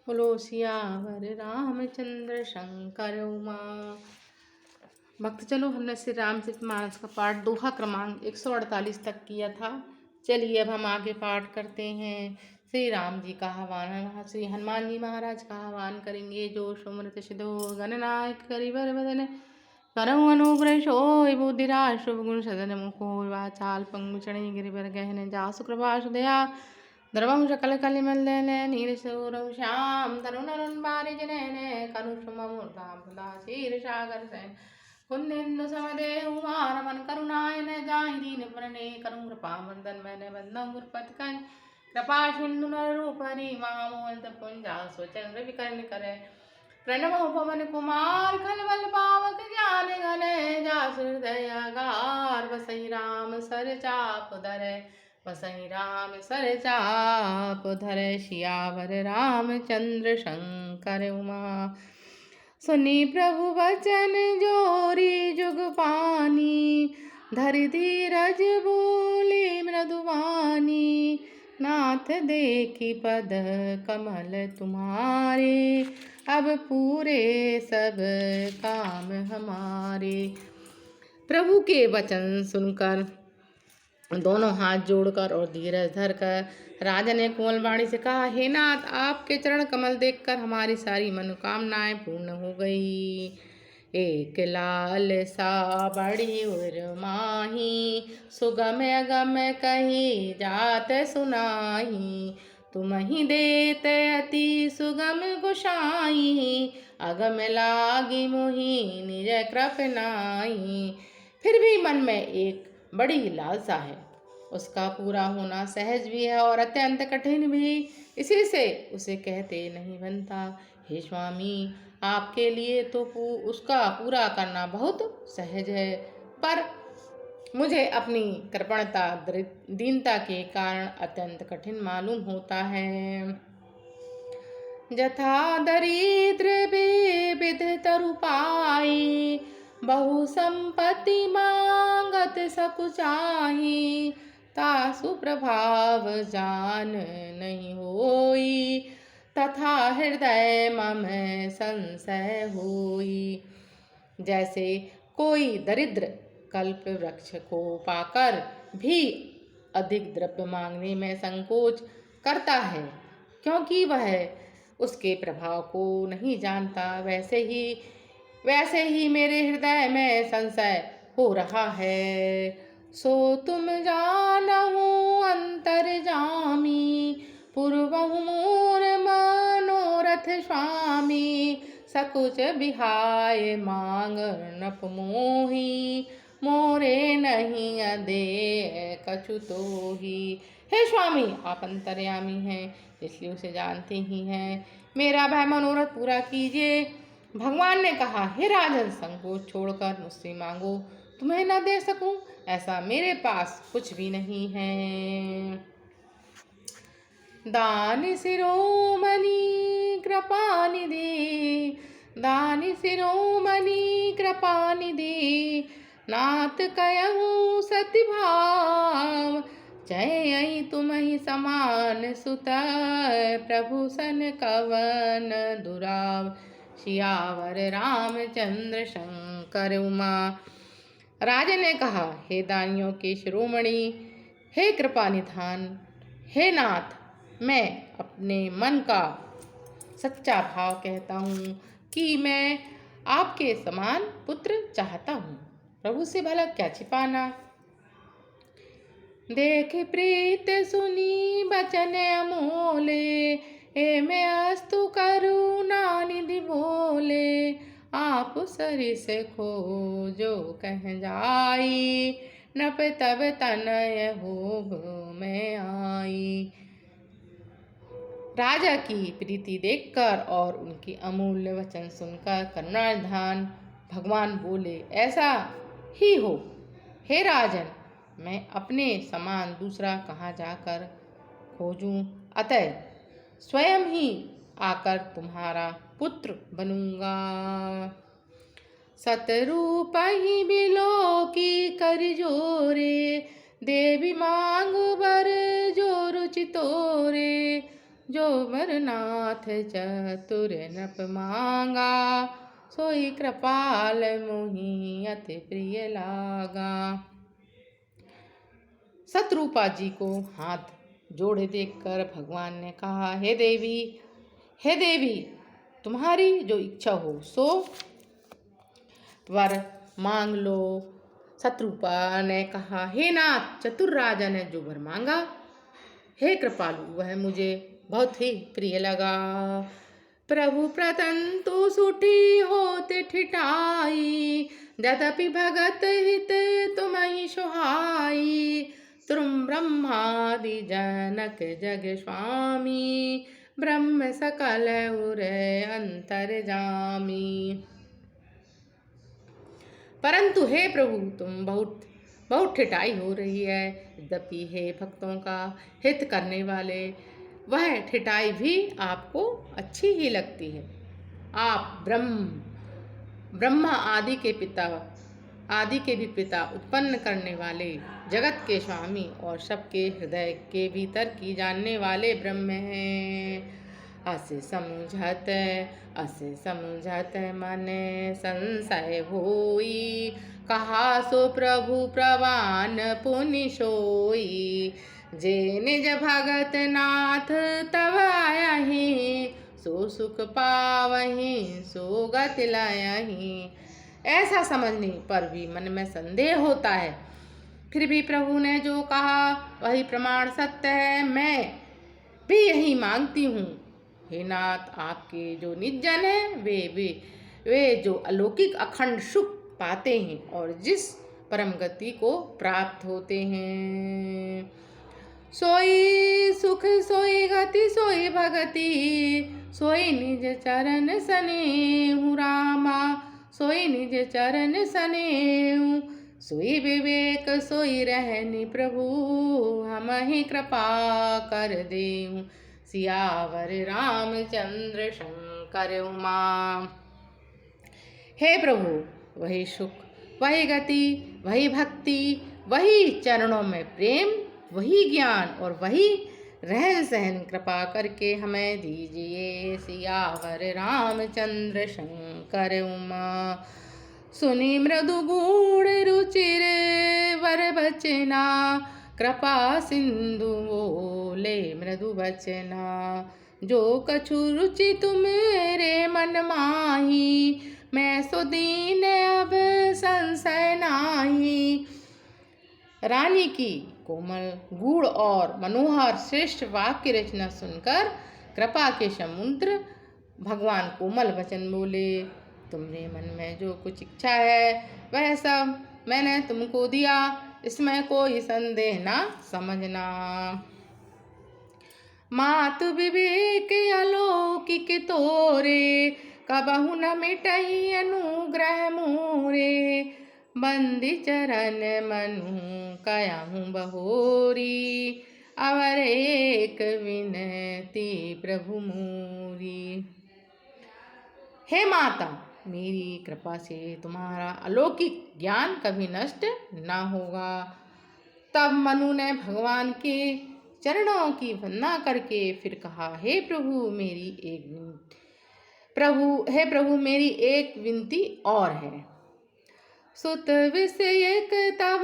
बोलो सियावर रामचंद्र शंकर उमा। भक्त चलो, हमने श्री रामचरितमानस का पाठ दोहा क्रमांक 148 तक किया था। चलिए अब हम आगे पाठ करते हैं। श्री राम जी का आह्वान, श्री हनुमान जी महाराज का आह्वान करेंगे। जो सुमृत सिद्धो गणनायक करिवर वदन करऊ अनुग्रह सोय बुद्धिराज शुभ गुण सदन मुखो वाचाल पंगु चढ़ी गिरिवर गहन जासु कृपा सुदया द्रवं सकल कलिमल नीर सूरव श्याम तरुण अरुण बारिज नैने कनु सुमूर्धा शीर सागर सैन कुंदिन्दु समदेहु मान मन करुणायन जाहि दीन परने करुण कृपा वंदन मैंने बंदन गुरपत कन कृपा सिंधु रूप हरि महामोहन पुंजा स्वचंद्र विकर्ण करे प्रणव पवन कुमार खलबल पावक ज्ञान घन जासु हृदय गार बसई राम सर चाप धरे बसई राम सर चाप धरे सियावर रामचंद्र शंकर उमा। सुनी प्रभु वचन जोरी जुग पानी धरि धीरज बोले मृदुवानी नाथ देखी पद कमल तुम्हारे अब पूरे सब काम हमारे। प्रभु के वचन सुनकर दोनों हाथ जोड़कर और धीरज धरकर राजा ने कोमल वाणी से कहा, हे नाथ, आपके चरण कमल देखकर हमारी सारी मनोकामनाएं पूर्ण हो गई। एक लाल सा बड़ी उर माही सुगम अगम कही जात सुनाही तुम ही देते अति सुगम गुसाई अगम लागी मोही निज कृप नाई। फिर भी मन में एक बड़ी लालसा है, उसका पूरा होना सहज भी है और अत्यंत कठिन भी, इसी से उसे कहते नहीं बनता। हे स्वामी, आपके लिए तो उसका पूरा करना बहुत सहज है, पर मुझे अपनी कृपणता दीनता के कारण अत्यंत कठिन मालूम होता है। जथा दरिद्र विविध तरुपाई बहु संपत्ति मांगत सकुचाही तासु प्रभाव जान नहीं होई तथा हृदय मम संशय होई। जैसे कोई दरिद्र कल्प वृक्ष को पाकर भी अधिक द्रव्य मांगने में संकोच करता है, क्योंकि वह उसके प्रभाव को नहीं जानता, वैसे ही मेरे हृदय में संशय हो रहा है। सो तुम जानहु अंतर्जामी पूर्वहु मोर मनोरथ स्वामी सकुच बिहाय मांग नप मोही मोरे नहीं अदे कछु तोही। हे स्वामी, आप अंतर्यामी हैं, इसलिए उसे जानते ही हैं, मेरा वह मनोरथ पूरा कीजिए। भगवान ने कहा, हे राजन, संकोच छोड़कर मुझसे मांगो, तुम्हें न दे सकूं ऐसा मेरे पास कुछ भी नहीं है। दान शिरोमणि कृपा निधि दान शिरोमणि कृपा निधि नाथ कयहु सति भाव जय तुम ही समान सुत प्रभु सन कवन दुराव। सियावर रामचंद्र शंकर उमा। राजा ने कहा, हे दानियों के शिरोमणि, हे कृपा निधान, हे नाथ, मैं अपने मन का सच्चा भाव कहता हूँ कि मैं आपके समान पुत्र चाहता हूँ। प्रभु से भला क्या छिपाना। देख प्रीत सुनी बचन अमोले ए मैं अस्तु करुणा निधि बोले आप सरिस खो जो कह जाई नप तब तनय हो मैं आई। राजा की प्रीति देखकर और उनकी अमूल्य वचन सुनकर करुणानिधान भगवान बोले, ऐसा ही हो हे राजन, मैं अपने समान दूसरा कहाँ जाकर खोजूं, अतः स्वयं ही आकर तुम्हारा पुत्र बनूंगा। सतरूप ही बिलो की कर जोरे देवी मांगु बर जो रुचि तोरे जो वरनाथ चतुर नृप मांगा, सोई कृपाल मोहि अति प्रिय लागा। शत्रुपा जी को हाथ जोड़े देखकर भगवान ने कहा, हे देवी, तुम्हारी जो इच्छा हो सो वर मांग लो। शत्रुपा ने कहा, हे नाथ, चतुर राजा ने जो वर मांगा, हे कृपालु, वह मुझे बहुत ही प्रिय लगा। प्रभु प्रतंतु सुठी होते ठिठाई, यद्यपि भगत हित तुम्हि सुहाई। तुम ब्रह्मादि जनक जग स्वामी, ब्रह्म सकल उरै अंतर्जामी। परंतु हे प्रभु, तुम बहुत ठिठाई हो रही है। यद्यपि हे भक्तों का हित करने वाले, वह ठिठाई भी आपको अच्छी ही लगती है। आप ब्रह्मा आदि के भी पिता, उत्पन्न करने वाले, जगत के स्वामी और सबके हृदय के भीतर की जानने वाले ब्रह्म हैं। असे समझत मन संशय होई, कहा सो प्रभु प्रवान पुनि सोई। जे निज भगत नाथ तब आयहि, सो सुख पावहि सो गति लयहि। ऐसा समझने पर भी मन में संदेह होता है, फिर भी प्रभु ने जो कहा वही प्रमाण सत्य है। मैं भी यही मांगती हूँ। हे नाथ, आपके जो निजन हैं वे जो अलौकिक अखंड सुख पाते हैं और जिस परम गति को प्राप्त होते हैं, सोई सुख सोई गति सोई भगति, सोई निज चरण सनेहु रामा, सोई निज चरण सनेहु। सोई विवेक सोई रहनि प्रभु, हमहि कृपा कर देहु। सियावर रामचंद्र शंकर उमा। हे प्रभु, वही सुख, वही गति, वही भक्ति, वही चरणों में प्रेम, वही ज्ञान और वही रहन सहन कृपा करके हमें दीजिए। सियावर रामचंद्र शंकर उमा। सुनी मृदु गूढ़ रुचिर वर बचना, कृपा सिंधु बोले मृदु बचना। जो कछु रुचि तुम्हारे मन माही, मैं सो दीन अब संशय नाही। रानी की कोमल गूढ़ और मनोहर श्रेष्ठ वाक्य रचना सुनकर कृपा के समुद्र भगवान कोमल वचन बोले, तुम्हारे मन में जो कुछ इच्छा है वह सब मैंने तुमको दिया, इसमें कोई संदेह ना समझना। मातु विवेक अलौकिक तोरे, कबहु न मिटई अनुग्रह मोरे। बंदी चरण मनु कयाहू बहोरी, अवर एक विनती प्रभु मोरी। हे माता, मेरी कृपा से तुम्हारा अलौकिक ज्ञान कभी नष्ट ना होगा। तब मनु ने भगवान के चरणों की वंदना करके फिर कहा, हे प्रभु मेरी एक विनती और है। सुत विषयक तब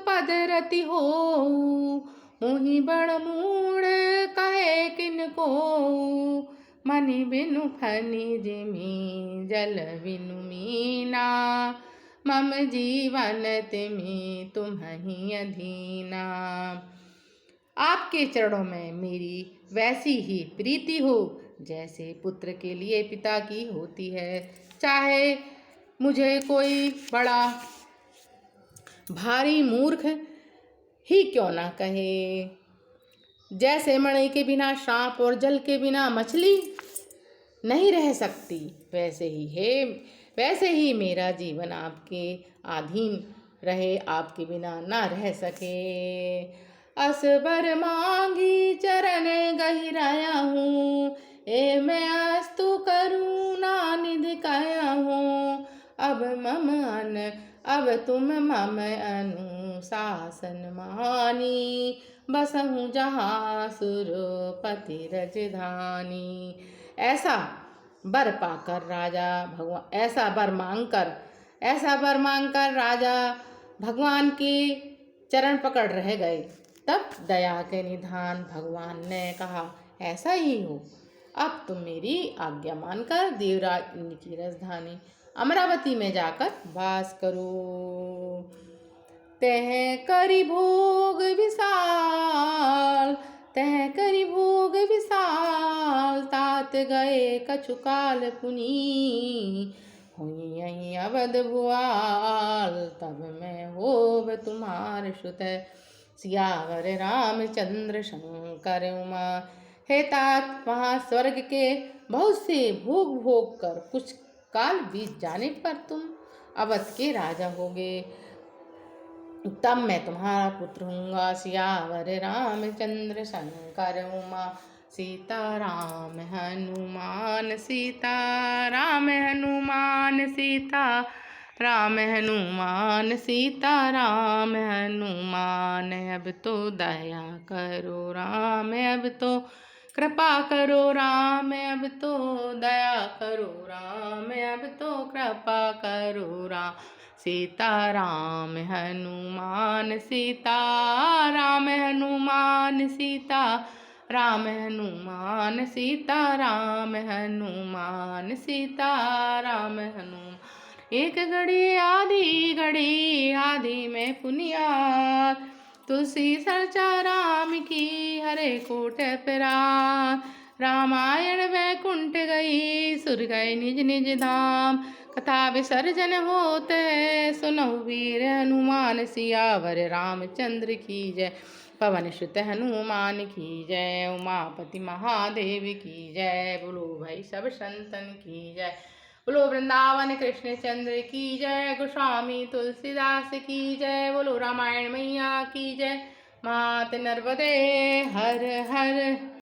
पद रति हो, मोहि बड़ मूढ़ कहे किनको। मनि बिनु फनि जिमि जल बिनु मीना, मम जीवन तिमि तुम्हि अधीना। आपके चरणों में मेरी वैसी ही प्रीति हो जैसे पुत्र के लिए पिता की होती है। चाहे मुझे कोई बड़ा भारी मूर्ख ही क्यों ना कहे। जैसे मणि के बिना सांप और जल के बिना मछली नहीं रह सकती, वैसे ही मेरा जीवन आपके अधीन रहे, आपके बिना ना रह सके। असबर मांगी चरण गहिराया हूँ, ए मैं अस्तु करुणा निधि काया हूँ। अब तुम मम अनुशासन मानी, बसहु जहाँ सुरपति रजधानी। ऐसा वर पाकर राजा भगवान ऐसा वर मांगकर राजा भगवान के चरण पकड़ रह गए। तब दया के निधान भगवान ने कहा, ऐसा ही हो, अब तुम मेरी आज्ञा मानकर देवराज इंद्र की राजधानी अमरावती में जाकर वास करो। तह करि भोग विशाल, तह करि भोग विशाल, तात गए कछु काल पुनी। हुई यहीं अवध भुआल, तब मैं होब तुम्हार सुत। सियावर रामचंद्र शंकर उमा। हे तात, वहाँ स्वर्ग के बहुत से भोग भोग कर कुछ काल बीत जाने पर तुम अवध के राजा होगे, तब मैं तुम्हारा पुत्र हूँगा। सियावर रामचंद्र शंकर उमा। सीता राम हनुमान, सीता राम हनुमान, सीता राम हनुमान, सीता राम हनुमान। अब तो दया करो राम, अब तो कृपा करो राम, अब तो दया करो राम, अब तो कृपा करो राम। सीता राम हनुमान, सीता राम हनुमान, सीता राम हनुमान, सीता राम हनुमान, सीता राम हनुमान। एक घड़ी आधी में पुनियाद, तुलसी सर्चा राम की हरे कोट पिरान। रामायण वैकुंठ गई, सुर गए निज निज धाम। कथा विसर्जन होते सुनो वीर हनुमान। सियावर रामचंद्र की जय, पवन सुत हनुमान की जय। उमापति महादेव की जय, बोलो भाई सब संतन की जय। बोलो वृंदावन कृष्ण चंद्र की जय, गोस्वामी तुलसीदास की जय। बोलो रामायण मैया की जय, मात नर्मदे हर हर।